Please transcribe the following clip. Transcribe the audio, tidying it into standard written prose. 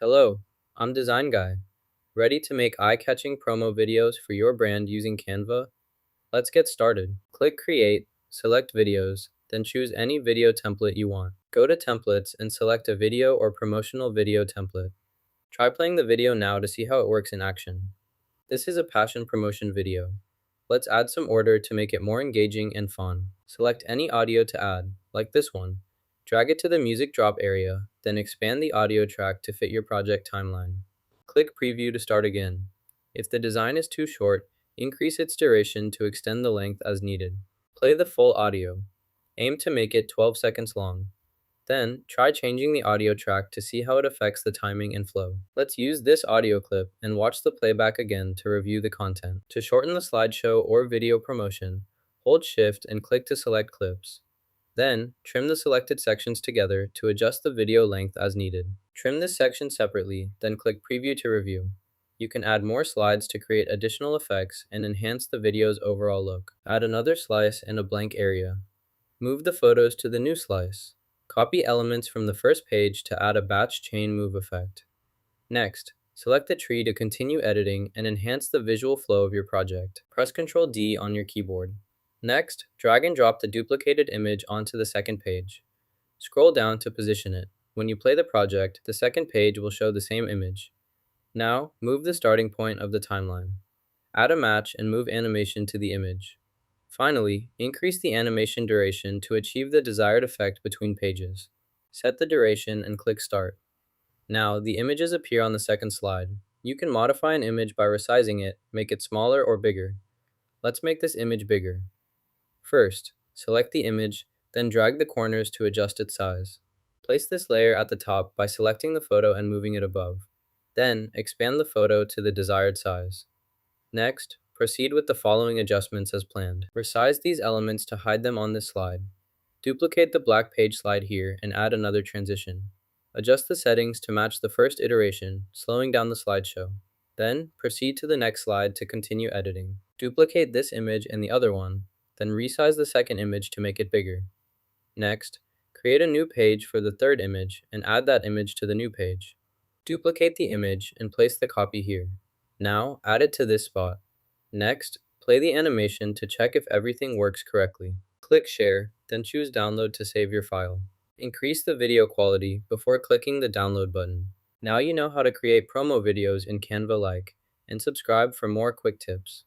Hello, I'm Design Guy. Ready to make eye-catching promo videos for your brand using Canva? Let's get started. Click Create, select Videos, then choose any video template you want. Go to Templates and select a video or promotional video template. Try playing the video now to see how it works in action. This is a passion promotion video. Let's add some order to make it more engaging and fun. Select any audio to add, like this one. Drag it to the music drop area, then expand the audio track to fit your project timeline. Click Preview to start again. If the design is too short, increase its duration to extend the length as needed. Play the full audio. Aim to make it 12 seconds long. Then, try changing the audio track to see how it affects the timing and flow. Let's use this audio clip and watch the playback again to review the content. To shorten the slideshow or video promotion, hold Shift and click to select clips. Then, trim the selected sections together to adjust the video length as needed. Trim this section separately, then click Preview to review. You can add more slides to create additional effects and enhance the video's overall look. Add another slice and a blank area. Move the photos to the new slice. Copy elements from the first page to add a batch chain move effect. Next, select the tree to continue editing and enhance the visual flow of your project. Press Ctrl D on your keyboard. Next, drag and drop the duplicated image onto the second page. Scroll down to position it. When you play the project, the second page will show the same image. Now, move the starting point of the timeline. Add a match and move animation to the image. Finally, increase the animation duration to achieve the desired effect between pages. Set the duration and click Start. Now, the images appear on the second slide. You can modify an image by resizing it, make it smaller or bigger. Let's make this image bigger. First, select the image, then drag the corners to adjust its size. Place this layer at the top by selecting the photo and moving it above. Then, expand the photo to the desired size. Next, proceed with the following adjustments as planned. Resize these elements to hide them on this slide. Duplicate the black page slide here and add another transition. Adjust the settings to match the first iteration, slowing down the slideshow. Then, proceed to the next slide to continue editing. Duplicate this image and the other one, then resize the second image to make it bigger. Next, create a new page for the third image and add that image to the new page. Duplicate the image and place the copy here. Now, add it to this spot. Next, play the animation to check if everything works correctly. Click Share, then choose Download to save your file. Increase the video quality before clicking the Download button. Now you know how to create promo videos in Canva and subscribe for more quick tips.